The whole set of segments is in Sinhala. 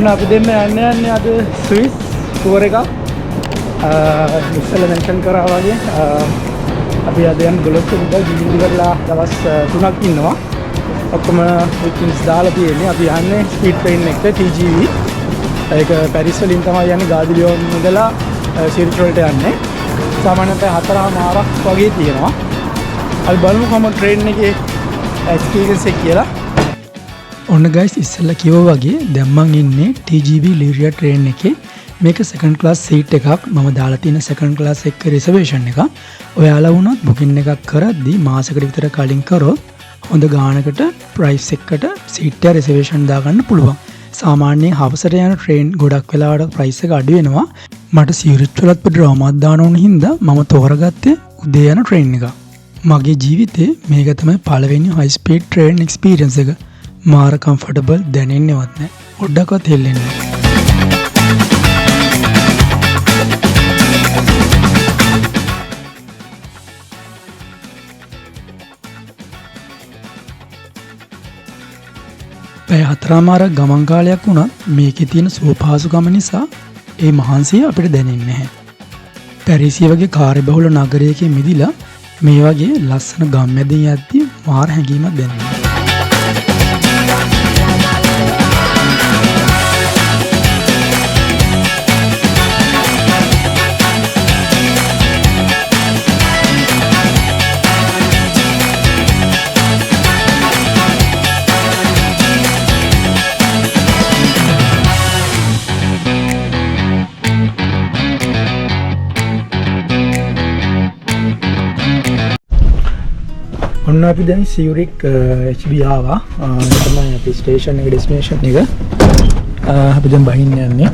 ඔන්න අපි දෙන්න යන්නේ අද ස්විස් ටුවර් එකක්. ඉස්සෙල්ලා මෙන්ෂන් කරා වගේ අපි අද යන 12 වෙනිදා ගිහින් ඉවරලා දවස් 3ක් ඉන්නවා. ඔක්කොම විකින්ස් දාලා තියෙන්නේ. අපි යන්නේ ස්පීඩ් ට්‍රේන් එකට TGV. ඒක පැරිස් වලින් තමයි යන්නේ ගාදිලියෝන් ඉඳලා සිරිච් වලට යන්නේ. සාමාන්‍යයෙන් 4:00 වගේ තියෙනවා. අපි බලමු කොහොම ට්‍රේන් එකේ එක්ස්පීරියන්ස් එක කියලා. ඔන්න ගයිස් ඉස්සෙල්ලා කිව්වා වගේ දැන් මං ඉන්නේ TGV ලිරියා ට්‍රේන් එකේ. මේක සෙකන්ඩ් ක්ලාස් සීට් එකක්. මම දාලා තියෙන සෙකන්ඩ් ක්ලාස් එක රිසර්වේෂන් එක. ඔයාලා වුණත් බුකින් එකක් කරද්දී මාසෙකට විතර කලින් කරොත් හොඳ ගානකට ප්‍රයිස් එකකට සීට් එක රිසර්වේෂන් දාගන්න පුළුවන්. සාමාන්‍යයෙන් හවසට යන ට්‍රේන් ගොඩක් වෙලාවට ප්‍රයිස් එක අඩු වෙනවා. මට සිරිච් වලත් ඩ්‍රාමාවක් දාන්න ඕන හින්දා මම තෝරගත්තේ උදේ යන ට්‍රේන් එක. මගේ ජීවිතේ මේක තමයි පළවෙනි හයි ස්පීඩ් ට්‍රේන් එක්ස්පීරියන්ස් එක. මාර කම්ෆර්ටබල් දැනෙන්නේවත් නැහැ. පොඩ්ඩක්වත් හෙල්ලෙන්නේ නැහැ. පැය 4:00 ගමන් කාලයක් වුණත් මේකේ තියෙන සුවපහසුකම නිසා ඒ මහන්සිය අපිට දැනෙන්නේ නැහැ. පැරිසිය වගේ කාර්යබහුල නගරයකින් මිදිලා මේ වගේ ලස්සන ගම්මැදින් යද්දී මාර හැඟීමක් දැනෙනවා. ඔන්න අපි දැන් සියුරික් HB ආවා. තමයි අපි ස්ටේෂන් එක ඩෙස්ටිනේෂන් එක. අපි දැන් බහින්න යන්නේ.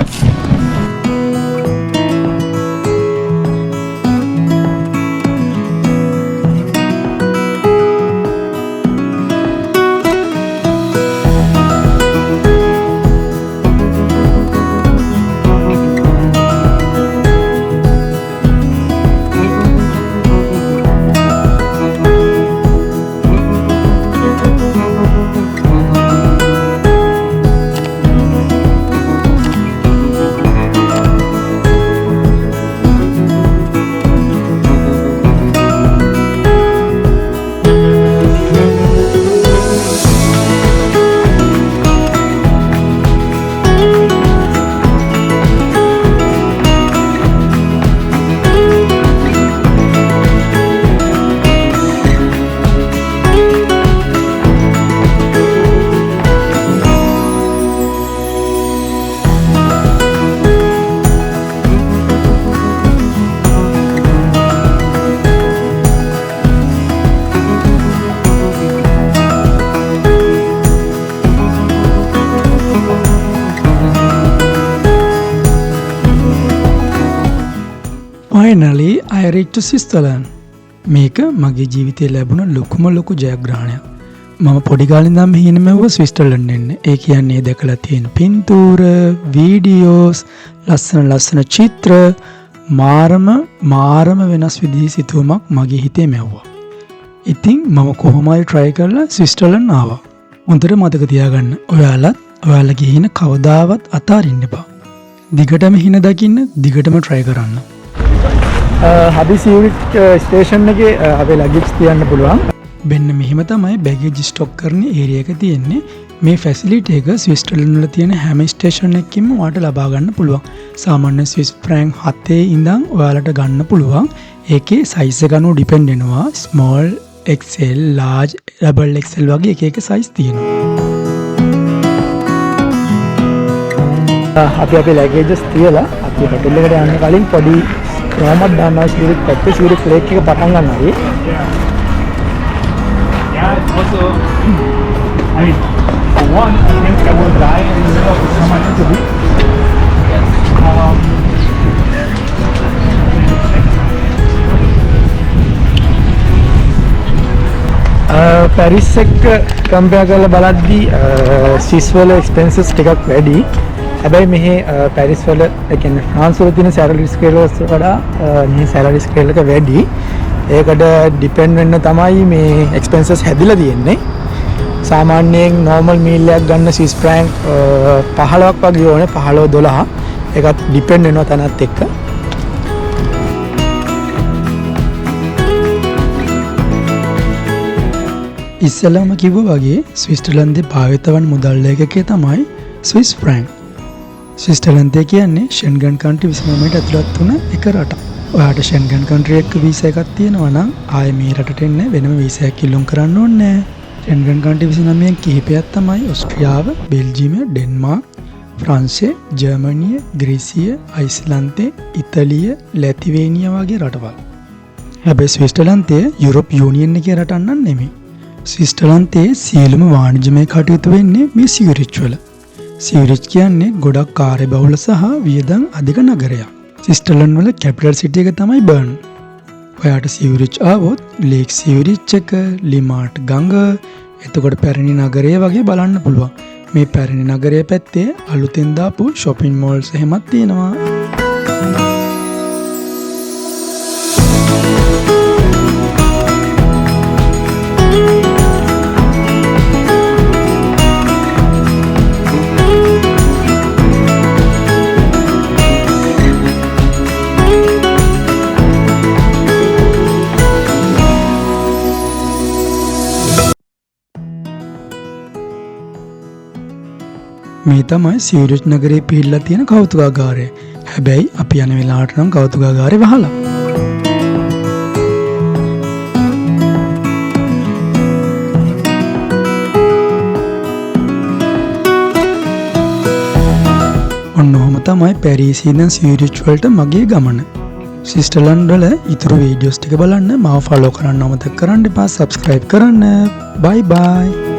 Finally, I reached to Switzerland. මේක මගේ ජීවිතේ ලැබුණ ලොකු ජයග්‍රහණයක්. මම පොඩි කාලේ ඉඳන් මෙහෙ නෙමෙව ස්විට්සර්ලන්ඩ් එන්නේ. ඒ කියන්නේ දැකලා තියෙන පින්තූර, වීඩියෝස්, ලස්සන චිත්‍ර, මාරම වෙනස් විදිහේ සිතුවමක් මගේ හිතේ මැව්වා. ඉතින් මම කොහොමයි try කරලා ස්විට්සර්ලන්ඩ් ආවා. හොඳට මතක තියාගන්න. ඔයාලා ගිහින් කවදාවත් අතාරින්න එපා. දිගටම හින දකින්න, දිගටම try කරන්න. අපි සියුරික් ස්ටේෂන් එකේ අපේ ලගේජ් තියන්න පුළුවන්. මෙන්න මෙහෙම තමයි බැගේජ් ස්ටොක් කරන ඒරියා එක තියෙන්නේ. මේ ෆැසිලිටි එක ස්විට්සර්ලන්ඩ් වල තියෙන හැම ස්ටේෂන් එකකින්ම ඔයාලට ලබා ගන්න පුළුවන්. සාමාන්‍ය ස්විස් ෆ්‍රැන්ක් 7 ඉඳන් ඔයාලට ගන්න පුළුවන්. ඒකේ සයිස් එක අනුව ඩිපෙන්ඩ් වෙනවා. Small, XL, large, double XL වගේ එක සයිස් තියෙනවා. අපි අපේ ලගේජස් තියලා අපි හොටෙල් එකට යන්න කලින් පොඩි රාමත් දානවා සියුරික් පැත්තේ සියුරික් ෆ්ලේක් එක පටන් ගන්න හරි. Yeah, also I mean for one I think I will die in the middle of the summer to be. Paris එක්ක කම්පෙයාර් කරලා බලද්දී ස්විස් වල එක්ස්පෙන්සස් ටිකක් වැඩි. හැබැයි මෙහි පැරිස් වල ඒ කියන්නේ ෆ්‍රාන්ස් වල තියෙන සැලරි ස්කේල් වලට වඩා මෙහි සැලරි ස්කේල් එක වැඩි. ඒකට ඩිපෙන්ඩ් වෙන්න තමයි මේ එක්ස්පෙන්සස් හැදිලා තියෙන්නේ. සාමාන්‍යයෙන් normal meal එකක් ගන්න Swiss franc 15ක් වගේ ඕනේ 15 12. ඒකත් depend වෙනවා තැනත් එක්ක. ඉස්සෙල්ලාම කිව්වා වගේ ස්විට්සර්ලන්තේ භාවිත වන මුදල් ඒකකය තමයි ස්විස් ෆ්‍රැන්ක්. ස්විට්සර්ලන්තය කියන්නේ ෂෙන්ගන් කන්ට්‍රි 29ට ඇතුළත් වුණ එක රටක්. ඔයාට ෂෙන්ගන් කන්ට්‍රි එක්ක වීසා එකක් තියෙනවා නම් ආයේ මේ රටට එන්න වෙනම වීසා එකක් ඉල්ලුම් කරන්න ඕනේ නැහැ. ෂෙන්ගන් කන්ට්‍රි 29න් කිහිපයක් තමයි ඕස්ට්‍රියාව, බෙල්ජියම, ඩෙන්මාර්ක්, ෆ්‍රාන්සය, ජර්මනිය, ග්‍රීසිය, අයිස්ලන්තය, ඉතාලිය, ලැතිවේනියා වගේ රටවල්. හැබැයි ස්විට්සර්ලන්තය යුරෝප් යූනියන් එකේ රටක් නම් නෙමෙයි. ස්විට්සර්ලන්තයේ සියලුම වාණිජමය කටයුතු වෙන්නේ මේ සියුරිච් වල. සියුරිච් කියන්නේ ගොඩක් කාර්යබහුල සහ වියදම් අධික නගරයක්. ස්විට්සර්ලන්ත වල කැපිටල් සිටි එක තමයි බර්න්. ඔයාට සියුරිච් ආවොත් ලේක් සියුරිච් එක, ලිමාට් ගඟ, එතකොට පැරණි නගරය වගේ බලන්න පුළුවන්. මේ පැරණි නගරය පැත්තේ අලුතෙන් දාපු shopping malls එහෙමත් තියෙනවා. මේ තමයි සියුරිච් නගරේ පිහිටලා තියෙන කෞතුකාගාරය. හැබැයි අපි යන වෙලාවට නම් කෞතුකාගාරේ වහලා. ඔන්න ඔහොම තමයි පැරිසියෙන් ඉඳන් සියුරිච් වලට මගේ ගමන. ස්විට්සර්ලන්ත වල ඊතුරු වීඩියෝස් ටික බලන්න මාව ෆලෝ කරන්න අමතක කරන්න එපා. සබ්ස්ක්‍රයිබ් කරන්න. බයි බයි.